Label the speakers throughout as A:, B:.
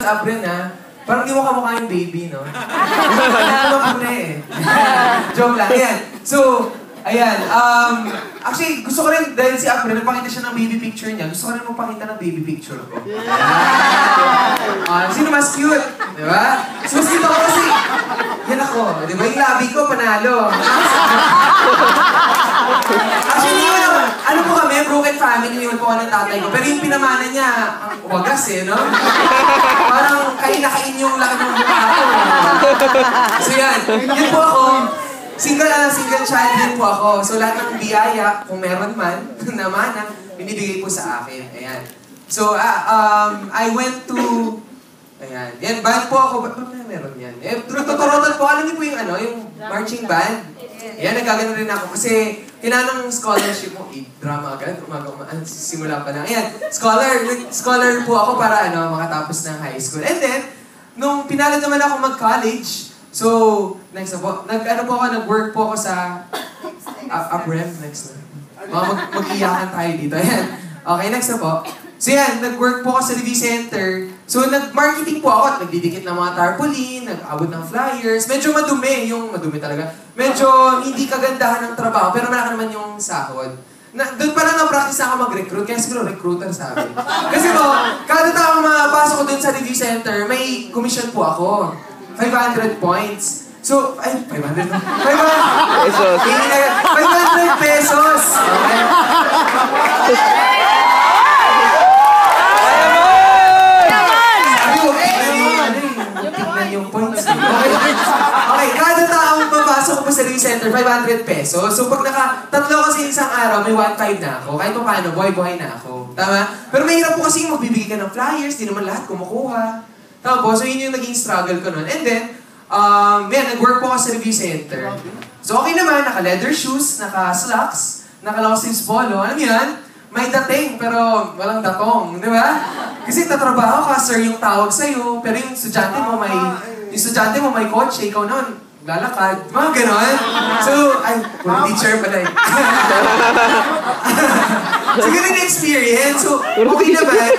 A: April na, parang di mo kamukha yung baby, no? Ano ko na eh. Joke lang, ayan. So, ayan, actually, gusto ko rin, dahil si April, nagpakita siya ng baby picture niya, gusto ko rin magpakita ng baby picture ko. Sino mas cute? Diba? So, mas cute ako kasi, yan ako, diba? Yung labi ko, panalo. Actually, ano po kami, broken family, niwan po ako ng tatay ko. Pero yung pinamana niya, ang wagas eh, no? Parang kain yung laki ng mukha ko. So yan po ako. Single child din po ako. So lahat ng biyaya, kung meron man, na mana, binibigay po sa akin. Ayan. So, I went to... Ayan. Yan, band po ako. Ba't meron yan? Tuturotan po. Alam niyo po yung marching band? Ayan, nagkagano rin ako. Kasi, kailangan ng scholarship mo. Drama agad. Simula pa lang. Ayan, scholar po ako para makatapos ng high school. And then, nung pinalad naman ako mag-college, so, next na po. Nag-work po ako sa April. Next na. Mag-iyakan tayo dito. Ayan. Okay, next na po. So yan, nag-work po ako sa review center. So nag-marketing po ako at nagdidikit ng mga tarpaulin, nag-abot ng flyers. Medyo madumi talaga. Medyo hindi kagandahan ng trabaho, pero malaki naman yung sahod. Doon pa lang na-practice na ako mag-recruit, kaya siguro recruiter sabi. Kasi po, kada taong mapasok ko doon sa review center, may commission po ako. 500 points. So, 500 pesos! Okay. Okay, kada taong papasok ko sa review center, 500 pesos. So pag tatlo kasi isang araw, may 1.5 na ako. Kahit pa paano, buhay-buhay na ako. Tama? Pero mahirap po kasi magbibigay ka ng flyers, di naman lahat kumukuha. Tama po? So yun yung naging struggle ko nun. And then, nag-work po ako sa review center. So okay naman, naka-leather shoes, naka-slacks, naka-long sleeves polo. Alam mo yan? May dating, pero walang datong. Di ba? Kasi tatrabaho ka, sir, yung tawag sa'yo. Pero yung estudyante mo may kotse, ikaw naman, lalakad. Mga ganon. So, teacher pala eh. So, ganun yung experience. So, okay naman.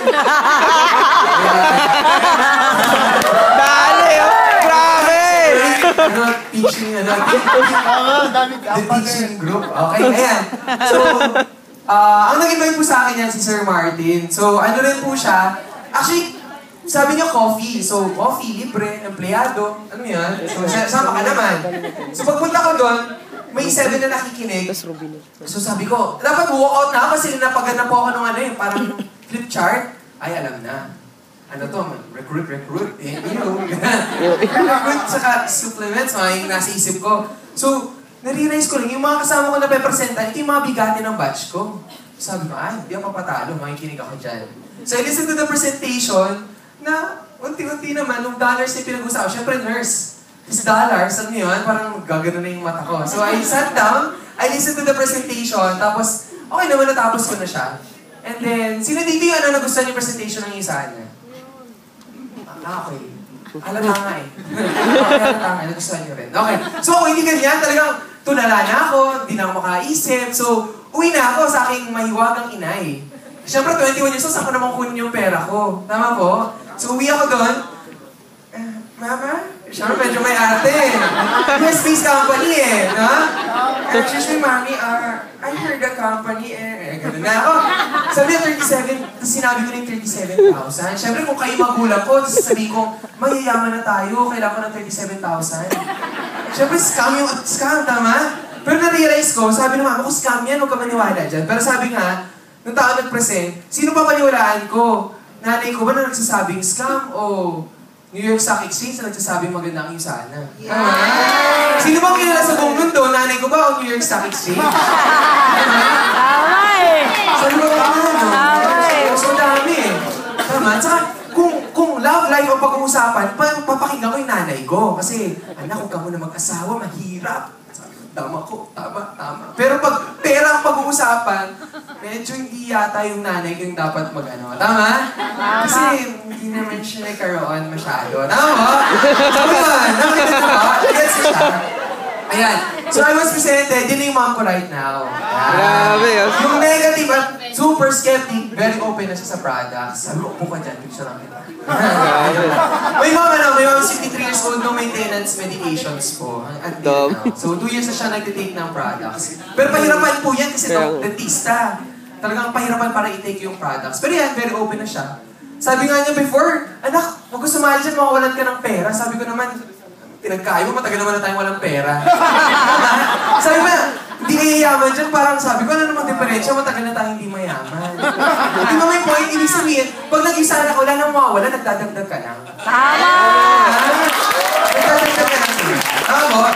B: Dali, grabe!
A: Teaching, the teaching group. Okay, ayan. So, ang nag-invite po sa akin yan si Sir Martin. So, rin po siya. Actually, sabi niya coffee. So, coffee, libre, empleyado. Ano yan? So, sama ka naman. So, pagpunta ko doon, may 7 na nakikinig. So, sabi ko, dapat walk out na kasi napagan na po ako ng parang flip chart. Ay, alam na. Ano to? Recruit. Recruit, saka supplements, yung nasa isip ko. So, nare-realize ko lang, yung mga kasama ko na pepresenta, ito yung mga bigati ng batch ko. Sabi ko, hindi ako papatalo, makikinig ako dyan. So, I listened to the presentation na unti-unti naman, nung dollars na pinag-usapan, syempre nurse. Is dollars, alam niyo yun? Parang gagano na yung mata ko. So, I sat down, I listened to the presentation, tapos, okay naman, natapos ko na siya. And then, sino dito yung nagustuhan yung presentation ng isa niya? Okay. Halata nga eh. Halata nga, nagustuhan niyo rin. Okay. So, ako hindi ganyan, talagang tulala na ako, di na ako makaisip. So, uwi na ako sa aking mahiwagang inay. Siyempre, 21 years old, saan ko naman kunin yung pera ko? Tama po? So, uwi ako doon. Mama? Siyempre, medyo may ate. US-based company eh, no? Excuse me, Mommy, I heard the company ganun na ako. Sabi niya, 37, tapos sinabi ko na yung 37,000. Siyempre, kung kayo magulang ko, tapos sabi ko, mayayaman na tayo, kailangan ko ng 37,000. Siyempre, scam, tama? Pero na-realize ko, sabi ng mama ko, scam yan, huwag ka maniwala dyan. Pero sabi nga, nung tao nag-present, sino pa paniwalaan ko? Nanay ko ba na nagsasabing scam o New York Stock Exchange na nagsasabing maganda ang yung sana? Yeah. Sino bang kilala sa buong mundo? Nanay ko ba o New York Stock Exchange?
B: Tama eh!
A: Sabi ko, so dami eh. Tama? Tsaka, kung love life ang pag-uusapan, papakinggan ko yung nanay ko. Kasi, anak, huwag ka muna mag-asawa, mahirap. Tama ko, tama. Pero pag pera ang pag-uusapan, medyo hindi yata yung nanay ko yung dapat mag-ano. Tama? Kasi hindi naman siya nagkaroon masyado. Tama mo? So yun, nakita ko ba? Gets ko siya. Ayan. So I was presented, yun yung mom ko right now.
B: Grabe.
A: Yung negative at super skeptic, very open na siya sa products. Sabi ko, upo ka dyan, picture lang kita. maintenance medications po. Until now. So, 2 years na siya nag-take ng products. Pero pahirapan po yan kasi dentista. Talagang pahirapan para i-take yung products. Pero yan, very open na siya. Sabi nga niya before, anak, huwag ko sumali dyan, makawalan ka ng pera. Sabi ko naman, pinagkain mo, matagal naman na tayong walang pera. Sabi mo, hindi kayo yaman dyan, parang sabi ko, ano namang diferensya, matagal na tayong hindi mayaman. Di ba may point, ibig sabihin, pag nag-isa na wala nang mawawala, nagdadagdag ka lang.
C: Tama!
A: Nagdadagdag ka lang. Tama mo?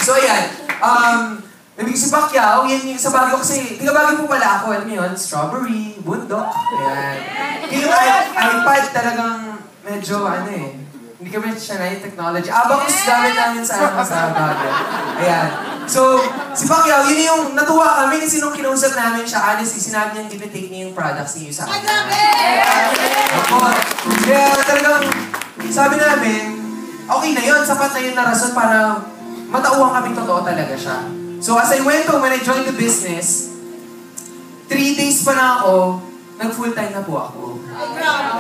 A: So ayan, nabig si Pacquiao, yan yung sa Baguio kasi, tiga-Baguio po pala ako, alam mo yun, strawberry, bundok, ayan. Yung iPad talagang medyo, hindi kami siya na yung technology. Abang gamit namin sa Baguio. Ayan. So, si Pacquiao, yun yung natuwa kami kasi nung kinausap namin siya, honestly, sinabi niya hindi take niya yung products niyo sa akin. Kaya talagang, sabi namin, okay na yun, sapat na yun na rason para matauhan kaming totoo talaga siya. So, as I went home, when I joined the business, 3 days pa na ako, nag-full-time na po ako.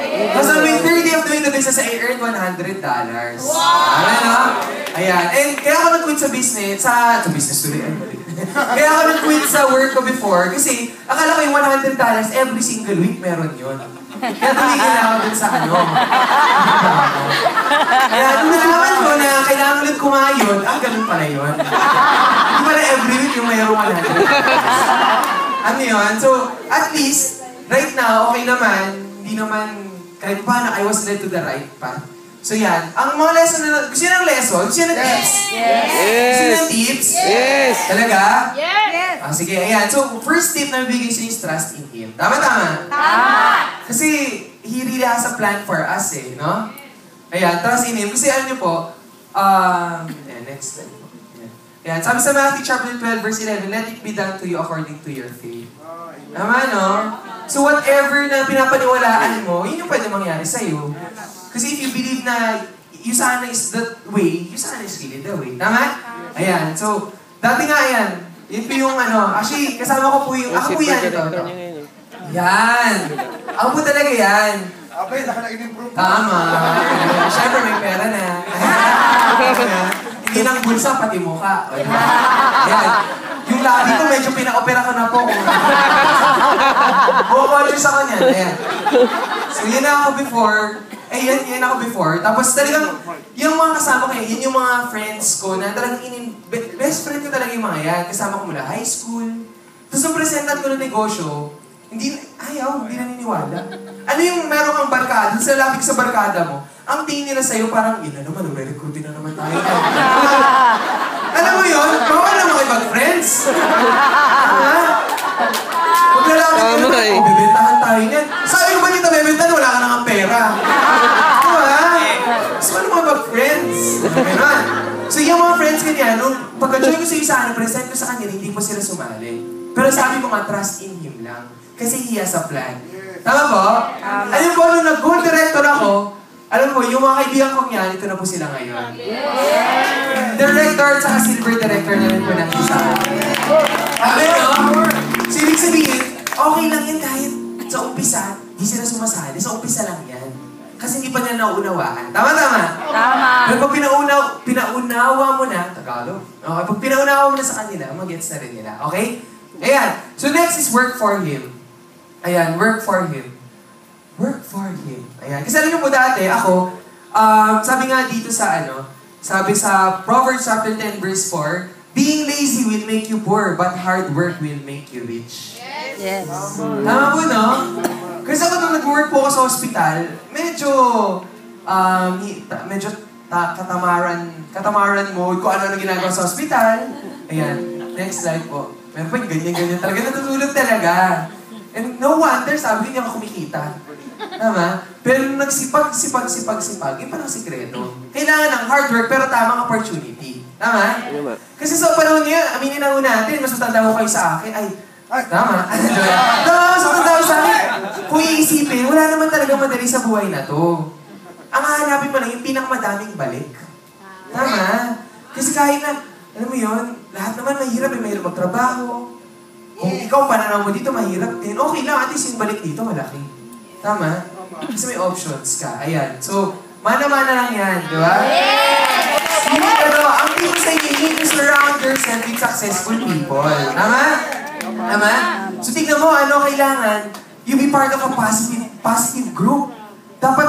A: Because on my third day of doing the business, I earned $100. Wow! Ano? Ayan. And kaya ako nag-quit sa business, sa business tuloy. Kaya ako nag-quit sa work ko before, kasi akala ko yung $100 every single week meron yun. Kaya tumigil na ako dun sa Kaya nung nalaman ko na kailangan ulit kumayon, ganun pala yun. Hindi pala every week yung mayroong $100. Ano yun? So, at least, right now, okay naman, hindi naman, kahit paano, I was led to the right path. So yan, ang mga lesson na, gusto nyo ng lesson? Gusto nyo ng tips?
C: Yes!
A: Gusto nyo ng tips?
B: Yes!
A: Talaga?
C: Yes!
A: Sige, ayan. So, first tip na bibigay sa inyo is trust in Him. Tama? Kasi, He really has a plan for us no? Ayan, trust in Him. Kasi alam nyo po, next slide po. Ayan, sabi sa Matthew chapter 12, verse 11, let it be done to you according to your faith. Tama, no? So whatever na pinapaniwalaan mo, yun yung pwede mangyari sa'yo. Kasi if you believe na yung sana is the way, yung sana is really the way. Tama? Ayan. So, dati nga yan. Yun po yung actually, kasama ko po yung, ako po yan ito. Yan. Ako po talaga yan.
D: Abay, naka-in-improve.
A: Tama. Siyempre, may pera na. Hindi lang bulsa, pati mukha. Yan. Yung labi ko, medyo pina-opera ko na po. Conscious ako niyan. Ayan. So, yun na ako before. Yan ako before. Tapos talagang, yung mga kasama ko, yun yung mga friends ko na talagang best friend ko talaga yung mga yan. Kasama ko mula high school. Tapos nung presentan ko ng negosyo, hindi naniniwala. Ano yung meron kang barkada, sa lapit sa barkada mo, ang tingin nila sa'yo parang, yun na naman, re-recruitin na naman tayo. Alam mo yun? Bawal na makipag-friends. Pag lalapit ka naman, bibentahan tayo niyan. Sabi ko ba dito, bibentahan, wala ka nang pera. Diba? Gusto ka naman mag-friends. Ganun. So yung mga friends kanya, nung pagka-join ko sa isa, present ko sa kanila, hindi po sila sumali. Pero sabi ko nga, trust in Him lang. Kasi He has a plan. Tama po? Alam po, nung nag-goal director ako, alam mo, yung mga kaibigan kong yan, ito na po sila ngayon. Director at saka silver director na rin po ng isa. Sabi no? So, ibig sabihin, okay lang yan kahit sa umpisa, di sila sumasali. Sa umpisa lang yan. Kasi hindi pa niya nauunawaan. Tama? Pero pag pinaunawa mo na, Tagalog. Okay, pag pinaunawa mo na sa kanila, mag-gets na rin nila. Okay? Ayan. So, next is work for Him. Ayan, work for Him. Work for Him. Ayan. Kasi alam niyo po dati, ako, sabi nga dito sa sabi sa Proverbs chapter 10 verse 4, being lazy will make you poor, but hard work will make you rich.
C: Yes.
A: Tama po, no? Kasi ako nung nag-work po ako sa hospital, medyo katamaran mode kung ano ginagawa sa hospital. Ayan. Next slide po. Meron pa yung ganyan-ganyan talaga. Natutulog talaga. And no wonder, sabi, hindi ako kumikita. Tama? Pero nagsipag, yun parang sikreto. Kailangan ng hard work, pero tamang opportunity. Tama? Kasi sa panahon niya, aminin na ho natin, mas matanda ko kayo sa akin. Tama. Tama, mas matanda ko sa akin. Kung iisipin, wala naman talaga madali sa buhay na to. Ang hahanapin mo lang yung pinakamadaming balik. Tama? Kasi kahit na, alam mo yun, lahat naman mahirap, mahirap magtrabaho. Kung ikaw pananaw mo dito, mahirap din. Okay lang, at least yung balik dito, malaki. Tama? Kasi may options ka. Ayan. So, mana-mana lang yan, di ba? sa inyo, you need to surround yourself with successful people. Tama? Tama? So tignan mo, kailangan, you be part of a positive group. Dapat,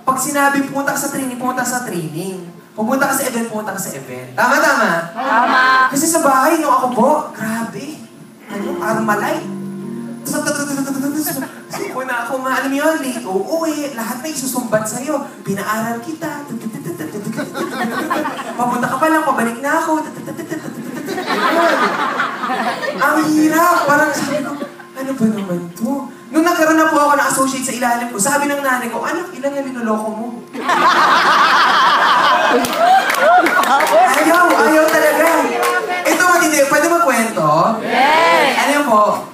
A: pag sinabi pumunta ka sa training, pumunta ka sa training. Pumunta ka sa event, pumunta ka sa event. Tama?
C: Tama.
A: Kasi sa bahay, nung ako po, grabe. Parang malay. Sipo na ako, alam mo yun, late uuwi, lahat na isusumbat sa'yo. Pinaaral kita. Papunta ka pa lang, pabalik na ako. Ang hirap. Parang sabi ko, ano ba naman to? Nung nagkaroon na po ako na associate sa ilalim ko, sabi ng nanay ko, anak, ilan yung linuloko mo? Ayaw talaga. Ito matindi, pwede magkwento?
C: Yes!
A: Ano yun po,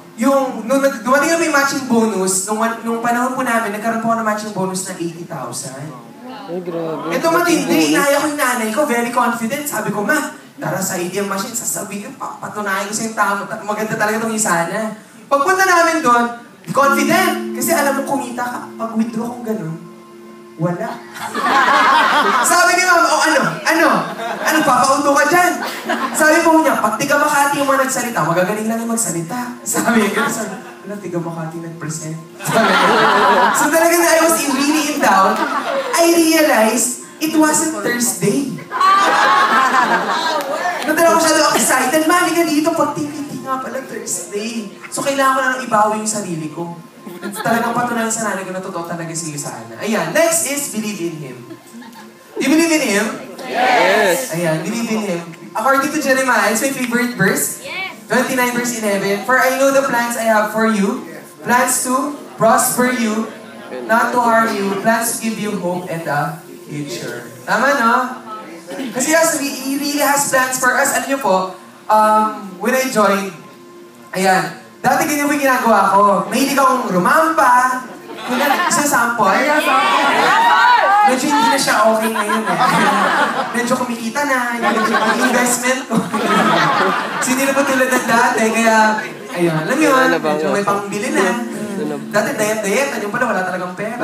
A: nung dumating na may matching bonus, nung panahon po namin, nagkaroon po ako ng matching bonus na 80,000.
B: Ay, grabe.
A: Ito matindi, inaya ko yung nanay ko, very confident. Sabi ko, ma, tara sa ATM machine, sasabihin, patunayan ko sa'yo tama, maganda talaga itong isa na. Pagpunta namin doon, confident, kasi alam mo kumita ka, pag withdraw kong ganun, wala. Sabi ni mama, ano, papauto ka dyan. Sabi po niya, pag tiga Makati yung mga nagsalita, magagaling lang yung magsalita. Sabi niya, wala, tiga Makati nag-present. So talaga na I was really in doubt, I realized, it wasn't Thursday. Nadala ko siya doon excited, mali ka dito, pag tingiti nga pala Thursday. So kailangan ko na nang ibawi yung sarili ko. Talagang patunayan sa nanay ko na totoo talaga si Ana. Ayan, next is believe in Him. Do you believe in Him?
B: Yes!
A: Ayan, believe in Him. According to Jeremiah, it's my favorite verse.
C: Yes!
A: 29 verse 11. For I know the plans I have for you. Plans to prosper you, not to harm you. Plans to give you hope and a future. Tama, no? Kasi yes, He really has plans for us. Alam niyo po, when I joined, ayan, dati ganyan po yung ginagawa ko. Mahilig akong rumampa. Isa sample. Medyo hindi na siya okay ngayon eh. Medyo kumikita na, medyo yung investment ko. Kasi hindi na pa tulad ng dati, kaya, ayun, alam mo yun, medyo may pangbili na. Dati diet, yung pala wala talagang pera.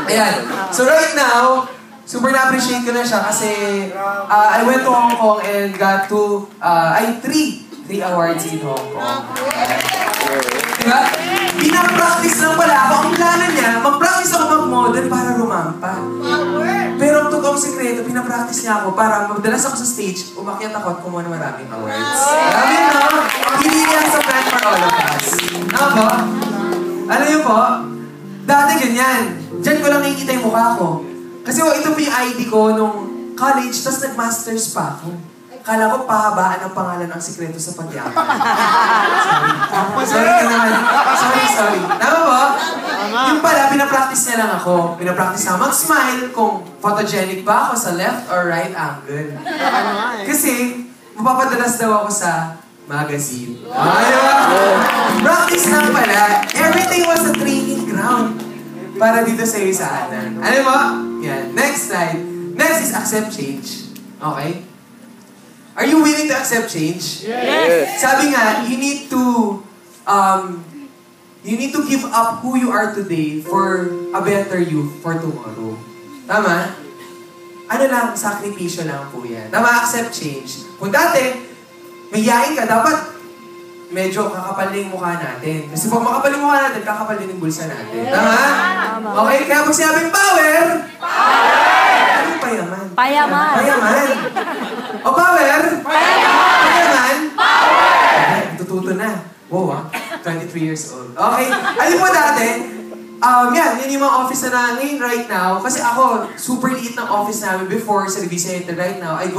A: Ayan, so right now, super na-appreciate ko na siya kasi I went to Hong Kong and got three awards in Hong Kong. Diba? Pinapractice lang pala ako. Ang plano niya, mag-practice ako mag-model para rumampa. Pero ang totoong sekreto, pinapractice niya ako para madalas ako sa stage, umakyat ako at kumuha ng maraming awards. Grabe, no? Hindi yan sa plan for all of us. Ano po? Alam niyo po, dati ganyan. Diyan ko lang nakikita yung mukha ko. Kasi ito po yung ID ko nung college, tapos nag-masters pa ako. Kala ko pahabaan ang pangalan ang sikreto sa pagyaman. Sorry ka naman. Sorry. Tama ba? Yung pala, pinapractice niya lang ako. Pinapractice na mag-smile kung photogenic ba ako sa left or right angle. Kasi, mapapadalas daw ako sa magazine. Practice lang pala. Everything was a training ground para dito sa iyo sa Ana. Ano mo? Yan. Next slide. Next is accept change. Okay? Are you willing to accept change?
B: Yes!
A: Sabi nga, you need to give up who you are today for a better you for tomorrow. Tama? Ano lang, sakripisyo lang po yan. Tama, accept change. Kung dati, mayayain ka, dapat medyo kakapal na yung mukha natin. Kasi pag makapal yung mukha natin, kakapal din yung bulsa natin. Tama? Okay, kaya pag sinabing power, ano yung payaman? Payaman. O power? Payaman? Okay, tututo na. Wow, 23 years old. Okay, alam mo dati, yan yung mga office na ngayon right now. Kasi ako, super liit ng office namin before sa Revisa Center. Right now, if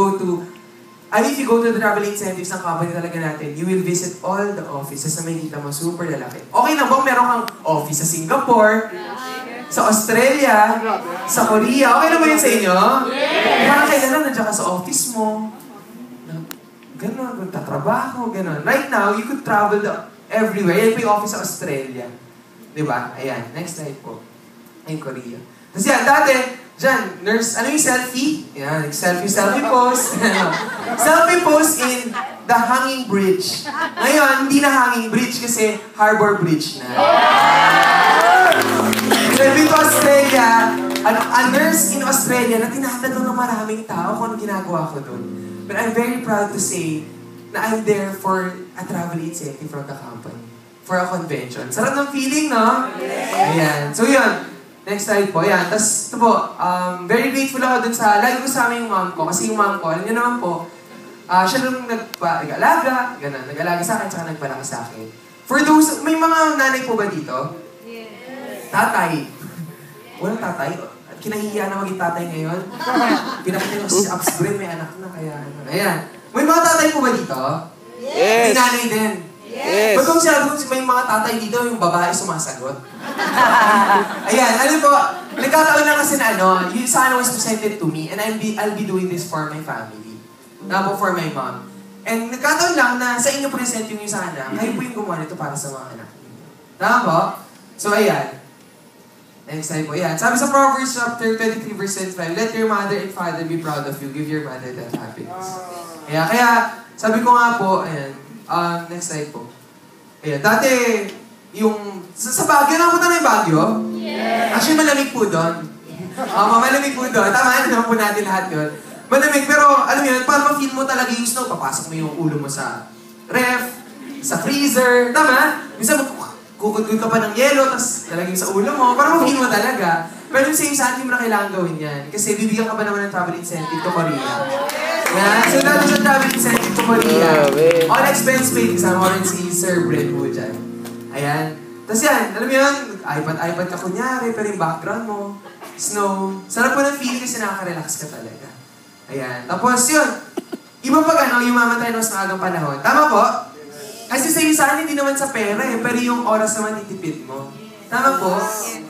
A: you go to the travel incentives ng company talaga natin, you will visit all the offices na may kita mo, super lalaki. Okay lang bang meron kang office sa Singapore, sa Australia, sa Korea? Okay naman yun sa inyo? Yes! Parang kailan nandiyan ka sa office mo. Ganon, tatrabaho, ganon. Right now, you could travel everywhere. Yan po yung office sa Australia. Diba? Ayan, next slide po. Ay, Korea. Tapos yan, dati, dyan, nurse, ano yung selfie? Yan, selfie pose. Selfie pose in the hanging bridge. Ngayon, hindi na hanging bridge kasi harbor bridge na. Sabi ko Australia, a nurse in Australia na tinatanong ng maraming tao kung ano ginagawa ko doon. But I'm very proud to say na I'm there for a travel agency from the company. For a convention. Sarap ng feeling, no? Yes. Ayan. So yun. Next slide po. Ayan. Tapos ito po, very grateful ako dun sa, lagi ko sa amin yung mom ko. Kasi yung mom ko, alam niyo naman po, siya nung nag-alaga, ganun, nag-alaga sa akin, saka nagpalaki sa akin. For those, may mga nanay po ba dito? Yes. Tatay. Walang tatay. Kinahihiya na maging tatay ngayon. Pinakita nyo si Ups Brain, may anak na, kaya ano. Ayan. May mga tatay po ba dito?
B: Yes.
A: May nanay din.
B: Yes.
A: Ba't kung sinabi may mga tatay dito, yung babae sumasagot? Ayan, ano po, nagkataon lang kasi na yung sana was presented to me, and I'll be doing this for my family. Tapos for my mom. And nagkataon lang na sa inyo present yung sana, kayo po yung gumawa nito para sa mga anak niyo. Tama po? So ayan. Next slide po. Ayan. Sabi sa Proverbs chapter 23 verse 5, let your mother and father be proud of you. Give your mother that happiness. Ayan. Kaya, sabi ko nga po, ayan, next slide po. Ayan. Dati, yung, sa Baguio, napunta na yung Baguio? Yes. Actually, malamig po doon. Malamig po doon. Tama, naman po natin lahat yun. Malamig, pero alam mo yun, para ma-feel mo talaga yung snow, papasok mo yung ulo mo sa ref, sa freezer, tama? Minsan, kukudkod ka pa ng yelo, tapos lalagay sa ulo mo, para ma-feel mo talaga. Pero yung same saan, hindi mo na kailangan gawin yan. Kasi bibigyan ka pa naman ng travel incentive to Korea. Yan, so dati siya travel incentive to Korea. All expense paid, kasama ko rin si Sir Brent po dyan. Ayan. Tapos yan, alam mo yun, iPad ka kunyari, pero yung background mo, snow. Sarap po ng feeling kasi nakaka-relax ka talaga. Ayan. Tapos yun, iba pag yumamatay na mas maagang panahon. Tama po? Kasi sa saan hindi naman sa pera pero yung oras naman itipid mo. Tama po?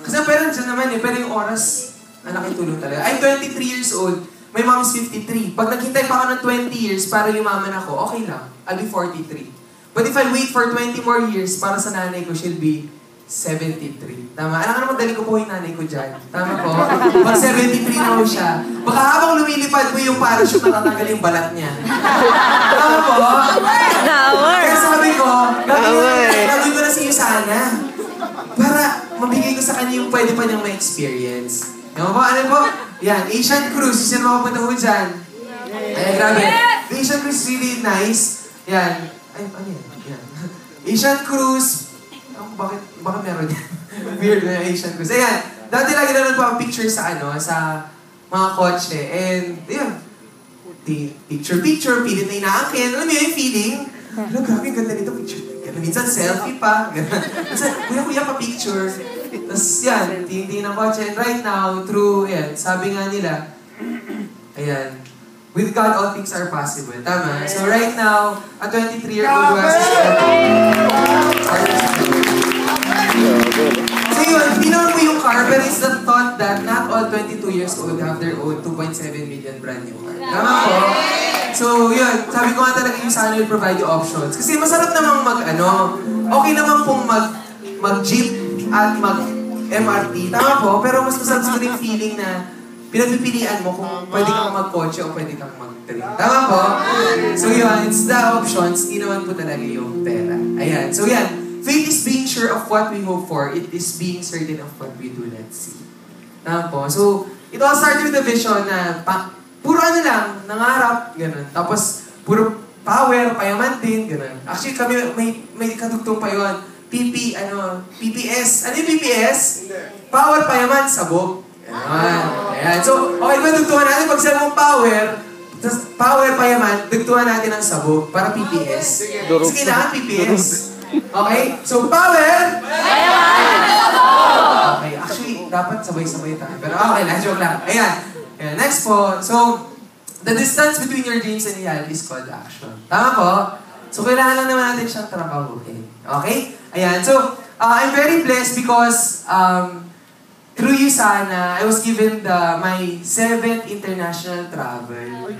A: Kasi ang pera dyan naman pero yung oras, ang laking tulong talaga. I'm 23 years old, my mom is 53. Pag naghintay pa ako ng 20 years para yumaman ako, okay lang. I'll be 43. But if I wait for 20 more years para sa nanay ko, she'll be 73. Tama? Alam ka naman, dali ko po yung nanay ko dyan. Tama po? Pag 73 na po siya, baka habang lumilipad mo yung parachute, natatanggal yung balat niya. Tama po? Kaya sabi ko, gagawin ko na siya sana. Para mabigay ko sa kanya yung pwede pa niyang ma-experience. Tama po? Ano po? Yan, Asian Cruise. Sino makapunta ko dyan? Ay, grabe. The Asian Cruise is really nice. Yan. Ay, ano yan? Yan. Asian Cruise. Bakit meron yan? Weird na Asian Cruise. Ayan, dati lagi na nagpapicture sa sa mga kotse. And, ayan, picture, pilit na inaakin. Alam mo yung feeling? Alam, grabe, ang ganda nito, picture. Minsan selfie pa. Minsan, kuya pa picture. Tapos yan, tingin ng kotse. And right now, through, ayan, sabi nga nila, ayan, with God, all things are possible. Tama? So right now, a 23-year-old was so yun, hindi naman po yung car, pero it's the thought that not all 22 years old have their own 2.7 million brand new car. Tama po? So yun, sabi ko nga talaga yung sana will provide you options. Kasi masarap namang okay naman pong mag-jeep at mag-MRT. Tama po? Pero mas masarap siguro yung feeling na pinagpipilian mo kung pwede kang mag-kotse o pwede kang mag-train. Tama po? So yun, it's the options, hindi naman po talaga yung pera. Ayan. So yan, faith is being sure of what we hope for. It is being certain of what we do not see. Tama po? So, it all started with the vision na puro lang, nangarap, gano'n. Tapos, puro power, payaman din, gano'n. Actually, kami may kadugtong pa yun. PPS. Ano yung PPS? Power, payaman, sabog. Gano'n. Ayan. So, okay ba dugtungan natin pag sabi mong power, tapos power, payaman, dugtungan natin ang sabog para PPS. Kasi kailangan PPS. Okay? So, power! Okay, actually, dapat sabay-sabay tayo. Pero okay lang, joke lang. Ayan. Ayan. Next po. So, the distance between your dreams and reality is called action. Tama po? So, kailangan lang naman natin siyang trabahuhin. Okay? Ayan. So, I'm very blessed because through you sana, I was given my 7th international travel.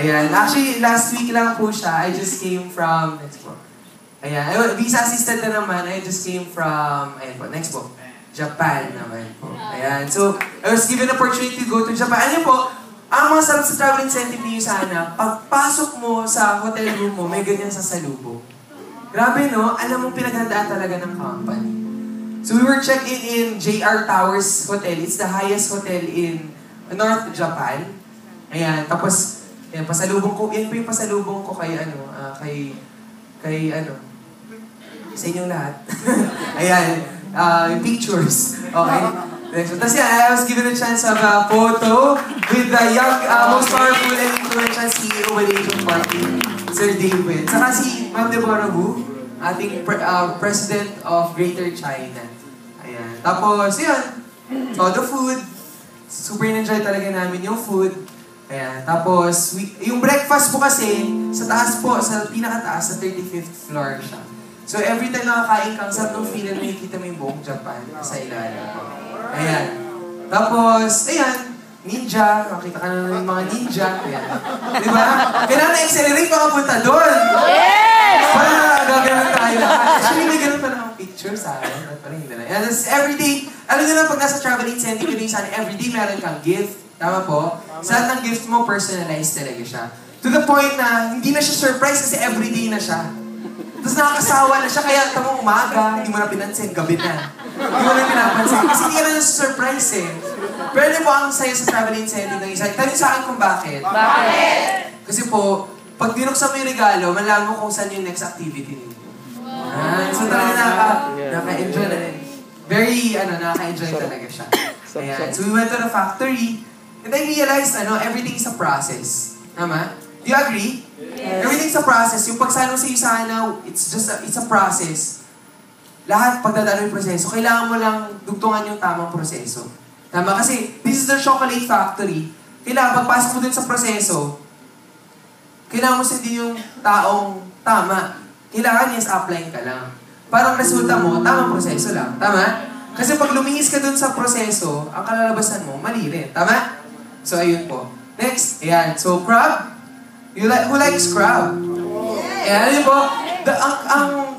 A: Ayan. Actually, last week lang po siya. I just came from... Next po. Ayan, visa assistant na naman. I just came from, ayan po, next po, Japan naman po. Ayan, so, I was given an opportunity to go to Japan. Ayan po, ang mga sarap sa travel incentive niyo sana, pagpasok mo sa hotel room mo, may ganyan sa salubong. Grabe no, alam mo pinaghandaan talaga ng company. So we were check-in in JR Towers Hotel. It's the highest hotel in North Japan. Ayan, tapos, yan, pasalubong ko, yan po yung pasalubong ko kay, sa inyong lahat. Ayan, yung pictures. Okay. Tapos yan, I was given a chance of a photo with the young, most powerful and influential CEO with age of 40, Sir David. Saka si Ma'am Deborah Wu, ating President of Greater China. Ayan. Tapos, yan, todo food. Super enjoy talaga namin yung food. Ayan. Tapos, yung breakfast po kasi, sa taas po, sa pinakataas, sa 35th floor siya. So, every time nakakain kang sarap ng feeling, nakikita mo yung buong Japan sa ilalim. Ayan. Tapos, ayan, ninja. Makita ka na ng mga ninja. Ayan. Diba? Kailangan na-accelerate makapunta doon.
C: Yes!
A: Para gagawin tayo lahat. Actually, may ganun pa na akong picture sa akin. At parang hindi na. And that's everyday, alam nyo na pag nasa travel incentive, yun yung sana everyday meron kang gift. Tama po? Sa lahat ng gift mo, personalized talaga siya. To the point na, hindi na siya surprise kasi everyday na siya. Tapos nakakasawa na siya, kaya tamang umaga, hindi mo na pinansin, gabi na. Hindi mo na pinapansin. Kasi hindi ka na surprise eh. Pero ano po ang saya sa travel incentive ng isa? Tanong sa akin kung bakit.
C: Bakit?
A: Kasi po, pag binuksan mo yung regalo, malaman mo kung saan yung next activity ninyo. So talaga nakaka-enjoy na rin. Very, nakaka-enjoy talaga siya. Ayan. So we went to the factory, and I realized, everything's a process. Tama? Do you agree? Yes. Everything's a process. Yung pagsano sa iyo sana, it's a process. Lahat pagdadalo yung proseso, kailangan mo lang dugtungan yung tamang proseso. Tama? Kasi this is the chocolate factory. Kailangan pagpasok mo dun sa proseso, kailangan mo sundin yung taong tama. Kailangan yes, apply ka lang. Parang resulta mo, tamang proseso lang. Tama? Kasi pag lumingis ka dun sa proseso, ang kalalabasan mo, mali rin. Tama? So, ayun po. Next, ayan. So, crab. Who likes crab? Ayan, yun po.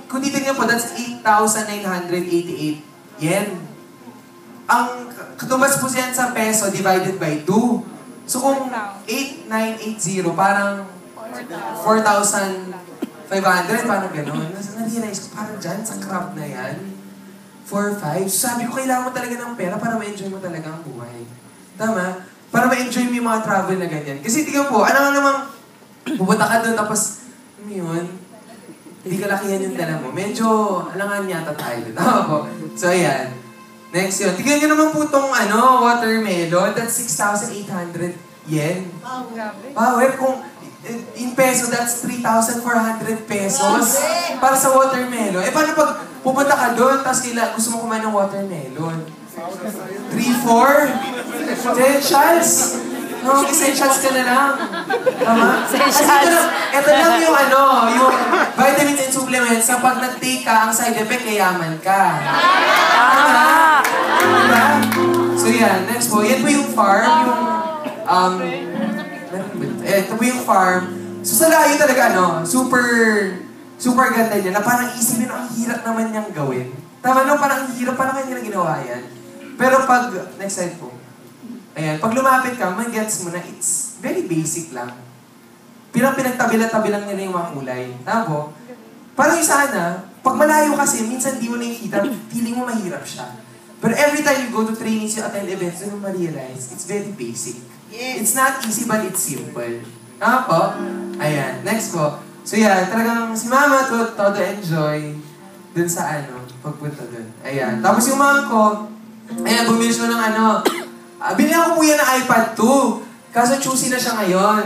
A: Kung titignan po, that's 8,988 yen. Ang katumbas po siyan sa peso divided by 2. So, kung 8,980, parang 4,500, parang gano'n. Na-realize ko, parang dyan, sa crab na yan, 4,500. So, sabi ko, kailangan mo talaga ng pera para ma-enjoy mo talaga ang buhay. Tama? Para ma-enjoy mo yung mga travel na ganyan. Kasi tingnan po, namang, pupunta ka doon, tapos, yun, hindi kalakihan yung dala mo. Medyo, alangan yata tayo. Tama po. So, ayan. Next yun. Tignan nyo naman po itong, watermelon. That's 6,800 yen.
C: Wow, grabe.
A: Power, kung in peso, that's 3,400 pesos para sa watermelon. Eh, paano pag pupunta ka doon, tapos gusto mo kumain ng watermelon? 3, 4? 10 Charles? No, essentials ka na lang. Tama?
C: Essentials.
A: Ito lang yung yung vitamins and supplements na pag nag-take ka, ang side effect, kayaman ka.
C: Tama!
A: Diba? So yan, next po. Yan po yung farm, ito po yung farm. So sa layo talaga, super ganda niya, na parang isipin, ang hirap naman niyang gawin. Tama, parang hirap, parang kanya na ginawa yan. Pero pag, next slide po. Ayan, pag lumapit ka, mag-gets mo na it's very basic lang. Pinagtabi-tabi lang nila yung mga kulay. Tama po? Parang yung sana, pag malayo kasi, minsan di mo nakikita, feeling mo mahirap siya. But every time you go to trainings, you attend events, you ma-realize, it's very basic. Yes. It's not easy, but it's simple. Tama po? Ayan, next po. So yan, talagang si Mama todo enjoy dun sa pagpunta dun. Ayan. Tapos yung mom ko, ayan, bumili siya ng binili ko po yan ng iPad 2. Kaso choosy na siya ngayon.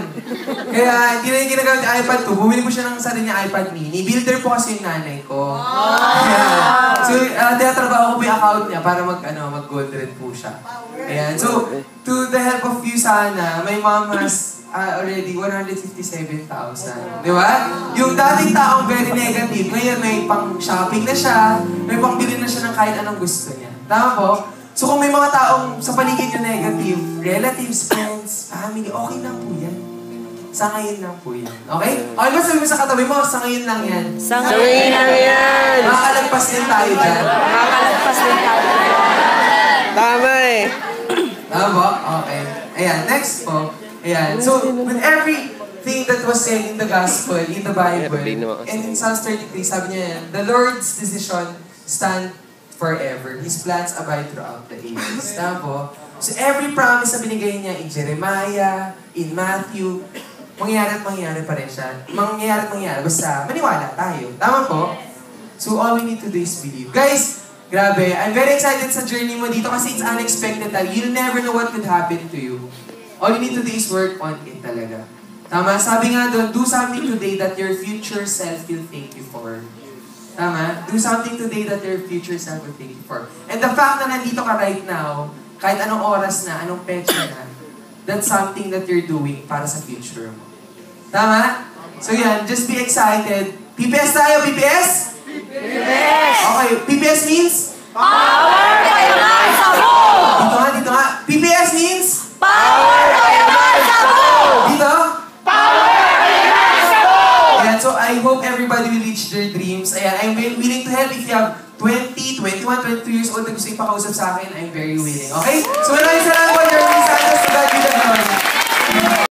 A: Kaya hindi na yung ginagamit yung iPad 2. Bumili ko siya ng sarili niya iPad mini. Builder po kasi yung nanay ko. Ayan. So, tinatrabaho ko po yung account niya para mag-gold red po siya. Ayan. So, to the help of you sana, my mom has already 157,000. Di ba? Yung dating taong very negative, ngayon may pang-shopping na siya, may pang-bili na siya ng kahit anong gusto niya. Tama po? So kung may mga taong sa paligid yung negative, relatives, friends, family, okay lang po yan. Sa ngayon lang po yan. Okay? Okay ba sabi mo sa katabi mo, sa ngayon lang yan?
C: Sa ngayon lang yan!
A: Makakalagpas din tayo dyan.
C: Makakalagpas din tayo dyan.
B: Tama eh.
A: Tama po? Okay. Ayan, next po. Ayan. So, with everything that was said in the gospel, in the Bible, and in Psalms 33, sabi niya yan, the Lord's decision stand forever. His plans abide throughout the ages. Tama po? So every promise na binigay niya in Jeremiah, in Matthew, mangyayari at mangyayari pa rin siya. Mangyayari at mangyayari. Basta maniwala tayo. Tama po? So all we need to do is believe. Guys, grabe. I'm very excited sa journey mo dito kasi it's unexpected. You'll never know what could happen to you. All you need to do is work on it talaga. Tama? Sabi nga doon, do something today that your future self will thank you for. Tama? Do something today that your future self will thank you for. And the fact na nandito ka right now, kahit anong oras na, anong petsa na, that's something that you're doing para sa future mo. Tama? So yan, just be excited. PPS tayo, PPS?
C: Yes!
A: Okay, PPS means?
C: Power kayaman sa buong!
A: Dito nga. PPS means?
C: Power kayaman sa buong!
A: Dito?
C: Power kayaman sa buong!
A: Ayan, so I hope everybody will reach their dreams. Ayan, I'm willing to help if you have 20, 21, 22 years old na gusto ipakausap sa akin, I'm very willing. Okay? So maraming salamat!